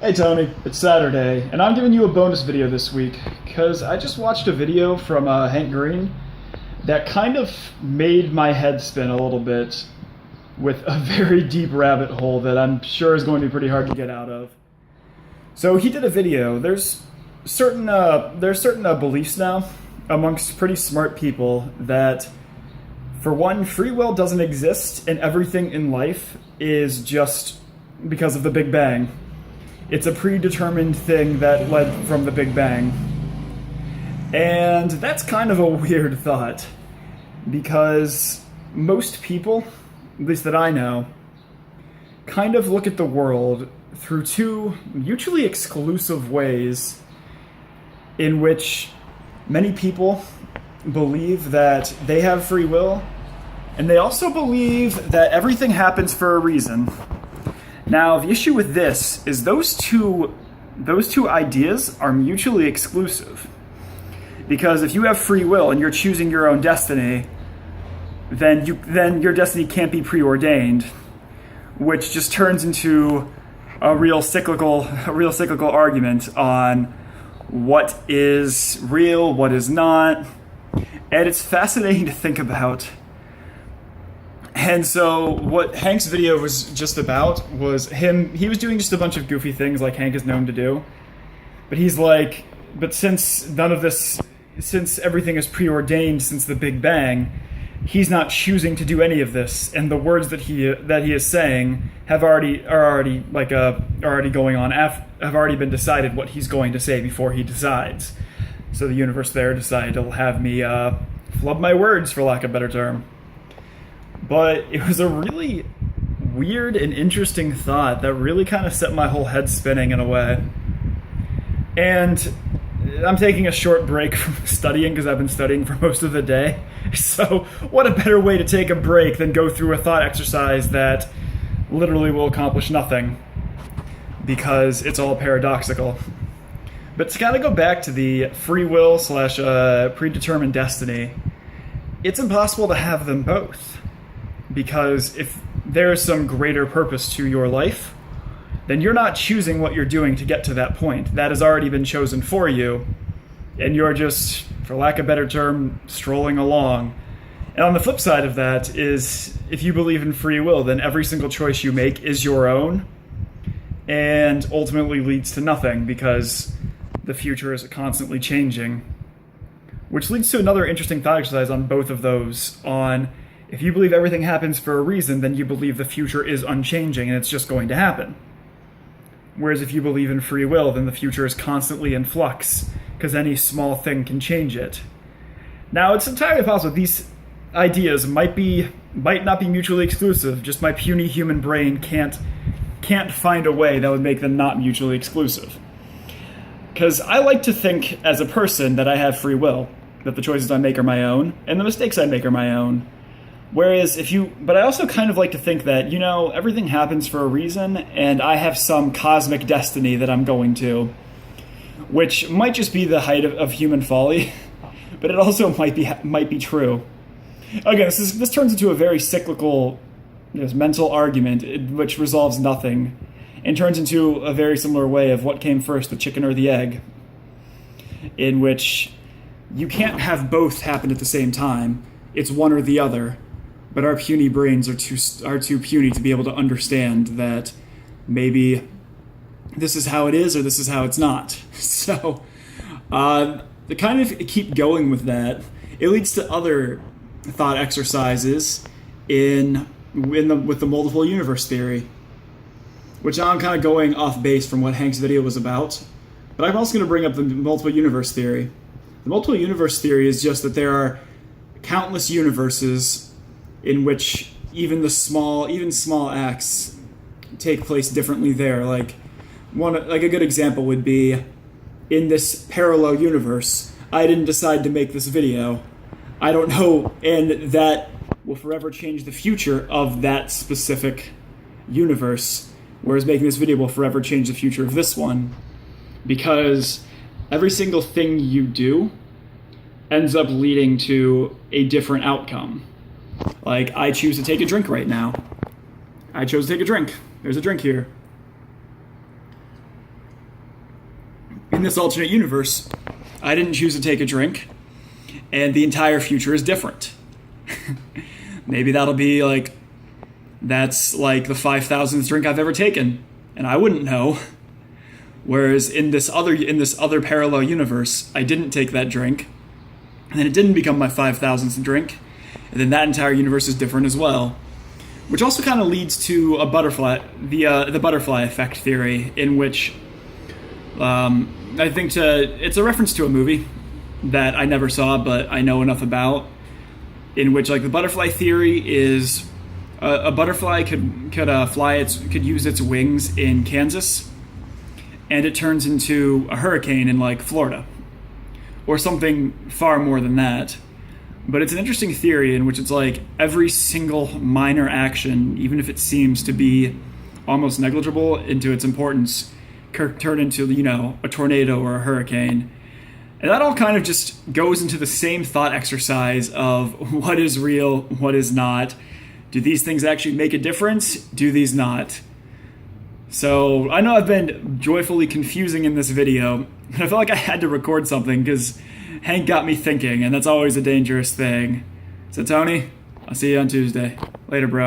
Hey Tony, it's Saturday, and I'm giving you a bonus video this week because I just watched a video from Hank Green that kind of made my head spin a little bit with a very deep rabbit hole that I'm sure is going to be pretty hard to get out of. So he did a video. There's certain beliefs now amongst pretty smart people that, for one, free will doesn't exist and everything in life is just because of the Big Bang. It's a predetermined thing that led from the Big Bang. And that's kind of a weird thought, because most people, at least that I know, kind of look at the world through two mutually exclusive ways in which many people believe that they have free will, and they also believe that everything happens for a reason. Now, the issue with this is those two ideas are mutually exclusive. Because if you have free will and you're choosing your own destiny, then your destiny can't be preordained, which just turns into a real cyclical argument on what is real, what is not. And it's fascinating to think about. And so what Hank's video was just about was he was doing just a bunch of goofy things like Hank is known to do. But he's like, but since everything is preordained since the Big Bang, he's not choosing to do any of this. And the words that he is saying have already been decided what he's going to say before he decides. So the universe there decided to have me flub my words, for lack of a better term. But it was a really weird and interesting thought that really kind of set my whole head spinning in a way. And I'm taking a short break from studying because I've been studying for most of the day. So what a better way to take a break than go through a thought exercise that literally will accomplish nothing, because it's all paradoxical. But to kind of go back to the free will / predetermined destiny, it's impossible to have them both. Because if there is some greater purpose to your life, then you're not choosing what you're doing to get to that point. That has already been chosen for you, and you're just, for lack of a better term, strolling along. And on the flip side of that is, if you believe in free will, then every single choice you make is your own, and ultimately leads to nothing, because the future is constantly changing. Which leads to another interesting thought exercise on both of those, on if you believe everything happens for a reason, then you believe the future is unchanging and it's just going to happen. Whereas if you believe in free will, then the future is constantly in flux, because any small thing can change it. Now, it's entirely possible these ideas might not be mutually exclusive, just my puny human brain can't find a way that would make them not mutually exclusive. Because I like to think, as a person, that I have free will, that the choices I make are my own, and the mistakes I make are my own. But I also kind of like to think that, everything happens for a reason, and I have some cosmic destiny that I'm going to, which might just be the height of human folly, but it also might be true. Again, this turns into a very cyclical, mental argument, which resolves nothing, and turns into a very similar way of what came first, the chicken or the egg, in which you can't have both happen at the same time. It's one or the other. But our puny brains are too puny to be able to understand that maybe this is how it is or this is how it's not. So, to kind of keep going with that, it leads to other thought exercises with the multiple universe theory, which I'm kind of going off base from what Hank's video was about. But I'm also going to bring up the multiple universe theory. The multiple universe theory is just that there are countless universes in which even small acts take place differently there. Like a good example would be, in this parallel universe, I didn't decide to make this video. I don't know, and that will forever change the future of that specific universe, whereas making this video will forever change the future of this one, because every single thing you do ends up leading to a different outcome. Like, I choose to take a drink right now. I chose to take a drink. There's a drink here. in this alternate universe, I didn't choose to take a drink, and the entire future is different. Maybe that'll be like, that's like the 5,000th drink I've ever taken, and I wouldn't know. Whereas in this other parallel universe, I didn't take that drink, and then it didn't become my 5,000th drink, and then that entire universe is different as well. Which also kind of leads to a butterfly, the butterfly effect theory, in which I think it's a reference to a movie that I never saw but I know enough about, in which like the butterfly theory is a butterfly could use its wings in Kansas, and it turns into a hurricane in like Florida, or something far more than that. But it's an interesting theory in which it's like every single minor action, even if it seems to be almost negligible into its importance, could turn into, a tornado or a hurricane. And that all kind of just goes into the same thought exercise of what is real, what is not. Do these things actually make a difference? Do these not? So I know I've been joyfully confusing in this video, but I felt like I had to record something because Hank got me thinking, and that's always a dangerous thing. So Tony, I'll see you on Tuesday. Later, bro.